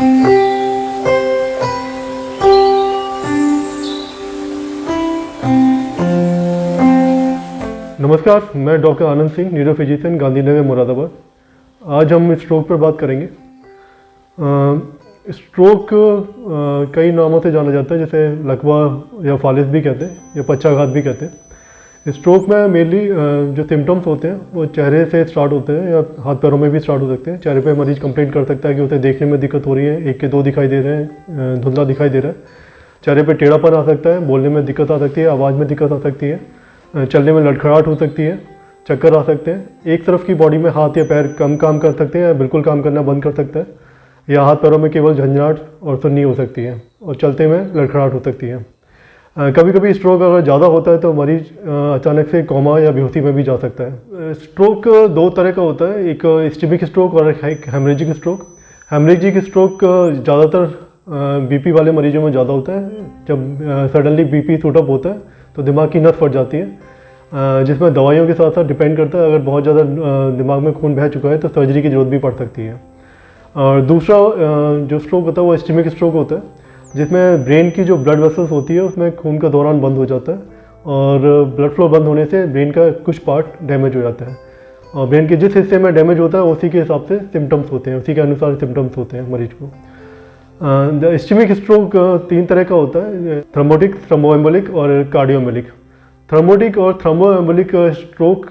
नमस्कार, मैं doctor Anand Singh, neurophysician, Gandhinagar, Moradabad. आज हम स्ट्रोक पर बात करेंगे। स्ट्रोक कई नामों से जाना जाता है, जैसे लकवा या फालिस भी कहते हैं या पक्षाघात भी कहते हैं। स्ट्रोक में मेनली जो सिम्टम्स होते हैं वो चेहरे से स्टार्ट होते हैं या हाथ पैरों में भी स्टार्ट हो सकते हैं। चेहरे पे मरीज कंप्लेंट कर सकता है कि उसे देखने में दिक्कत हो रही है, 1 के 2 दिखाई दे रहे हैं, धुंधला दिखाई दे रहा है। चेहरे पे टेढ़ापन आ सकता है, बोलने में दिक्कत आ सकती है, आवाज़ में दिक्कत आ सकती है, चलने में लड़खड़ाहट हो सकती है, चक्कर आ सकते हैं। एक तरफ की बॉडी में हाथ या पैर कम काम कर सकते हैं या बिल्कुल काम करना बंद कर सकता है, या हाथ पैरों में केवल झंझनाहट और सुन्नी हो सकती है, और चलते में लड़खड़ाहट हो सकती है। कभी कभी स्ट्रोक अगर ज़्यादा होता है तो मरीज अचानक से कोमा या बेहोशी में भी जा सकता है। स्ट्रोक 2 तरह का होता है, एक इस्केमिक स्ट्रोक और एक हेमरेजिक स्ट्रोक। हेमरेजिक स्ट्रोक ज़्यादातर बीपी वाले मरीजों में ज़्यादा होता है। जब सडनली बीपी शूट अप होता है तो दिमाग की नस फट जाती है, जिसमें दवाइयों के साथ साथ डिपेंड करता है। अगर बहुत ज़्यादा दिमाग में खून बह चुका है तो सर्जरी की ज़रूरत भी पड़ सकती है। और दूसरा जो स्ट्रोक होता है वो इस्केमिक स्ट्रोक होता है, जिसमें ब्रेन की जो ब्लड वेसल्स होती है उसमें खून का दौरान बंद हो जाता है, और ब्लड फ्लो बंद होने से ब्रेन का कुछ पार्ट डैमेज हो जाता है। और ब्रेन के जिस हिस्से में डैमेज होता है उसी के हिसाब से सिम्टम्स होते हैं, उसी के अनुसार सिम्टम्स होते हैं मरीज को। इस्केमिक स्ट्रोक 3 तरह का होता है, थ्रोम्बोटिक, थ्रोम्बोएम्बोलिक और कार्डियोएम्बोलिक। थ्रोम्बोटिक और थ्रोम्बोएम्बोलिक स्ट्रोक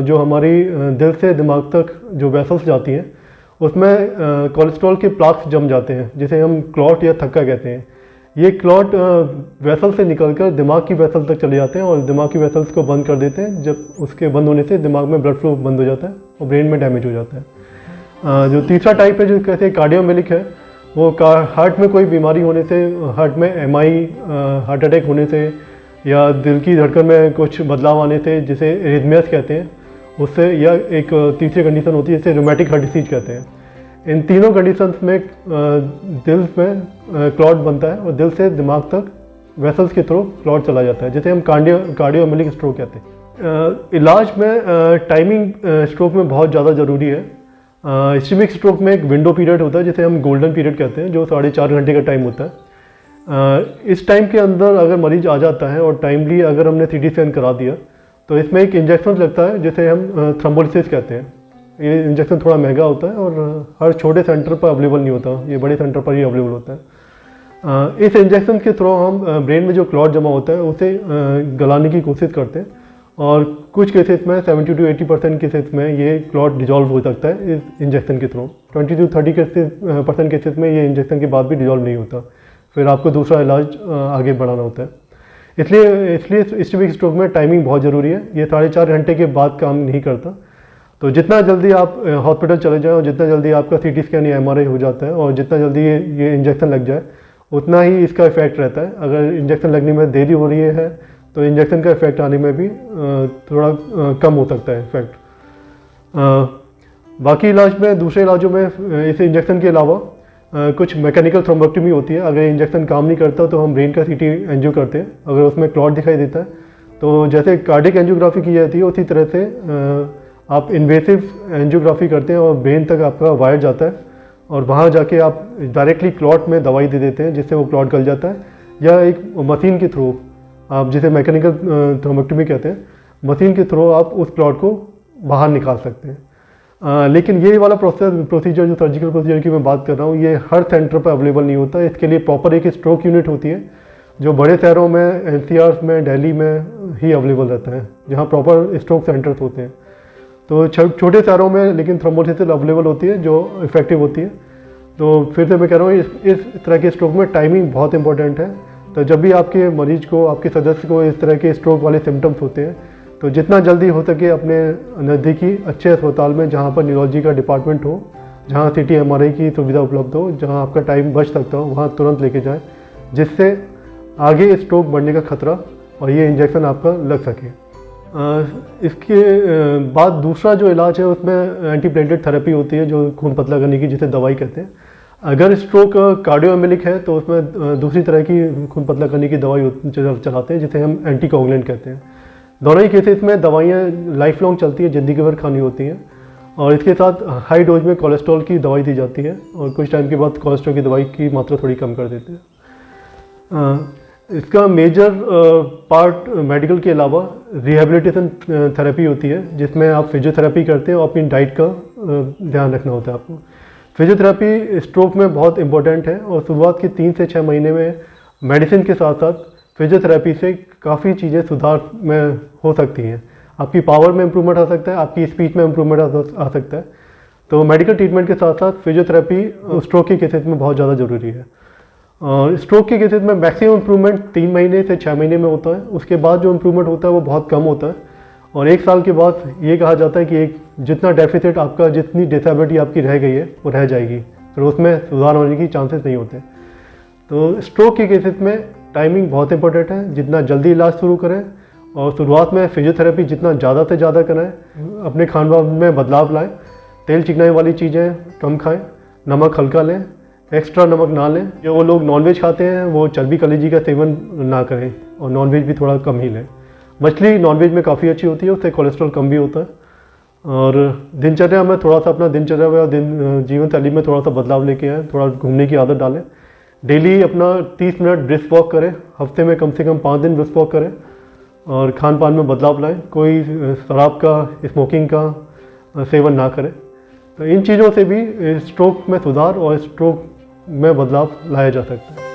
जो हमारी दिल से दिमाग तक जो वेसल्स जाती हैं उसमें कोलेस्ट्रॉल के प्लाक्स जम जाते हैं, जिसे हम क्लॉट या थक्का कहते हैं। ये क्लॉट वेसल से निकलकर दिमाग की वेसल तक चले जाते हैं और दिमाग की वेसल्स को बंद कर देते हैं। जब उसके बंद होने से दिमाग में ब्लड फ्लो बंद हो जाता है और ब्रेन में डैमेज हो जाता है। जो तीसरा टाइप है जो कहते हैं कार्डियोएम्बोलिक है, वो हार्ट में कोई बीमारी होने से, हार्ट में एमआई, हार्ट अटैक होने से, या दिल की धड़कन में कुछ बदलाव आने से, जिसे एरिथमियास कहते हैं, उससे, या एक तीसरी कंडीशन होती है जिसे रूमेटिक हार्ट डिसीज कहते हैं। इन तीनों कंडीशंस में दिल में क्लॉट बनता है और दिल से दिमाग तक वेसल्स के थ्रू क्लॉट चला जाता है, जिसे हम कार्डियोएम्बोलिक स्ट्रोक कहते हैं। इलाज में टाइमिंग स्ट्रोक में बहुत ज़्यादा ज़रूरी है। इस्केमिक स्ट्रोक में एक विंडो पीरियड होता है जिसे हम गोल्डन पीरियड कहते हैं, जो 4.5 घंटे का टाइम होता है। इस टाइम के अंदर अगर मरीज आ जाता है और टाइमली अगर हमने सीटी स्कैन करा दिया तो इसमें एक इंजेक्शन लगता है जिसे हम थ्रोम्बोलिसिस कहते हैं। ये इंजेक्शन थोड़ा महंगा होता है और हर छोटे सेंटर पर अवेलेबल नहीं होता, ये बड़े सेंटर पर ही अवेलेबल होता है। इस इंजेक्शन के थ्रू हम ब्रेन में जो क्लॉट जमा होता है उसे गलाने की कोशिश करते हैं, और कुछ केसेस में 70 to 80% केसेस में ये क्लॉट डिजॉल्व हो सकता है इस इंजेक्शन के थ्रू। 20 to 30% केसेस में ये इंजेक्शन के बाद भी डिजॉल्व नहीं होता, फिर आपको दूसरा इलाज आगे बढ़ाना होता है। इसलिए इस्केमिक स्ट्रोक में टाइमिंग बहुत ज़रूरी है। ये 4.5 घंटे के बाद काम नहीं करता, तो जितना जल्दी आप हॉस्पिटल चले जाएँ और जितना जल्दी आपका सीटी स्कैन या एमआरआई हो जाता है और जितना जल्दी ये इंजेक्शन लग जाए उतना ही इसका इफेक्ट रहता है। अगर इंजेक्शन लगने में देरी हो रही है तो इंजेक्शन का इफेक्ट आने में भी थोड़ा कम हो सकता है इफेक्ट। बाकी इलाज में, दूसरे इलाजों में इस इंजेक्शन के अलावा कुछ मैकेनिकल थ्रोम्बोटमी होती है। अगर इंजेक्शन काम नहीं करता तो हम ब्रेन का सीटी एंजियो करते हैं। अगर उसमें क्लॉट दिखाई देता है तो जैसे कार्डियक एंजियोग्राफी की जाती है उसी तरह से आप इन्वेसिव एंजियोग्राफी करते हैं और ब्रेन तक आपका वायर जाता है और वहाँ जाके आप डायरेक्टली क्लॉट में दवाई दे देते हैं जिससे वो क्लॉट गल जाता है, या एक मशीन के थ्रू, आप जिसे मैकेनिकल थ्रोम्बोटमी कहते हैं, मशीन के थ्रू आप उस क्लॉट को बाहर निकाल सकते हैं। लेकिन ये वाला प्रोसीजर जो सर्जिकल प्रोसीजर की मैं बात कर रहा हूँ, ये हर सेंटर पर अवेलेबल नहीं होता। इसके लिए प्रॉपर एक स्ट्रोक यूनिट होती है जो बड़े शहरों में, एनसीआर में, दिल्ली में ही अवेलेबल रहता है, जहाँ प्रॉपर स्ट्रोक सेंटर्स होते हैं। तो छोटे शहरों में लेकिन थ्रोम्बोलिसिस अवेलेबल होती है जो इफेक्टिव होती है। तो फिर से मैं कह रहा हूँ इस तरह के स्ट्रोक में टाइमिंग बहुत इंपॉर्टेंट है। तो जब भी आपके मरीज को, आपके सदस्य को इस तरह के स्ट्रोक वाले सिम्टम्स होते हैं तो जितना जल्दी हो सके अपने नज़दीकी अच्छे अस्पताल में, जहाँ पर न्यूरोलॉजी का डिपार्टमेंट हो, जहाँ सीटी एमआरआई की सुविधा उपलब्ध हो, जहाँ आपका टाइम बच सकता हो, वहाँ तुरंत लेके जाएं, जिससे आगे स्ट्रोक बढ़ने का खतरा और ये इंजेक्शन आपका लग सके। इसके बाद दूसरा जो इलाज है उसमें एंटीप्लेटलेट थेरेपी होती है, जो खून पतला करने की, जिसे दवाई कहते हैं। अगर स्ट्रोक कार्डियोएम्बोलिक है तो उसमें दूसरी तरह की खून पतला करने की दवाई चलाते हैं जिसे हम एंटीकोगुलेंट कहते हैं। दोनों ही केसेस में दवाइयाँ लाइफ लॉन्ग चलती है, ज़िंदगी भर खानी होती हैं और इसके साथ हाई डोज में कोलेस्ट्रॉल की दवाई दी जाती है और कुछ टाइम के बाद कोलेस्ट्रॉल की दवाई की मात्रा थोड़ी कम कर देते हैं। इसका मेजर पार्ट मेडिकल के अलावा रिहेबिलिटेशन थेरेपी होती है, जिसमें आप फिजियोथेरेपी करते हैं और अपनी डाइट का ध्यान रखना होता है आपको। फिजियोथेरेपी स्ट्रोक में बहुत इंपॉर्टेंट है और शुरुआत के 3 से 6 महीने में मेडिसिन के साथ साथ फिजियोथेरेपी से काफ़ी चीज़ें सुधार में हो सकती हैं। आपकी पावर में इम्प्रूवमेंट आ सकता है, आपकी स्पीच में इम्प्रूवमेंट आ सकता है। तो मेडिकल ट्रीटमेंट के साथ साथ फिजियोथेरेपी स्ट्रोक के केसेस में बहुत ज़्यादा ज़रूरी है। और स्ट्रोक के केसेस में मैक्सिमम इम्प्रूवमेंट 3 महीने से 6 महीने में होता है। उसके बाद जो इम्प्रूवमेंट होता है वो बहुत कम होता है और 1 साल के बाद ये कहा जाता है कि एक जितना डेफिसिट आपका, जितनी डिसेबिलिटी आपकी रह गई है वो रह जाएगी, फिर उसमें सुधार होने की चांसेस नहीं होते। तो स्ट्रोक के केसेस में टाइमिंग बहुत इंपॉर्टेंट है। जितना जल्दी इलाज शुरू करें और शुरुआत में फिजियोथेरेपी जितना ज़्यादा से ज़्यादा कराएं, अपने खान पान में बदलाव लाएं, तेल चिकनाई वाली चीज़ें कम खाएं, नमक हल्का लें, एक्स्ट्रा नमक ना लें। जो वो लोग नॉनवेज खाते हैं वो चर्बी कलेजी का सेवन ना करें और नॉनवेज भी थोड़ा कम ही लें। मछली नॉनवेज में काफ़ी अच्छी होती है, उससे कोलेस्ट्रॉल कम भी होता है। और दिनचर्या में थोड़ा सा अपना दिनचर्या में जीवन शैली में थोड़ा सा बदलाव लेके आएँ, थोड़ा घूमने की आदत डालें। डेली अपना 30 मिनट ब्रिस्क वॉक करें, हफ्ते में कम से कम 5 दिन ब्रिस्क वॉक करें और खान पान में बदलाव लाएं। कोई शराब का, स्मोकिंग का सेवन ना करें। तो इन चीज़ों से भी स्ट्रोक में सुधार और स्ट्रोक में बदलाव लाया जा सकता है।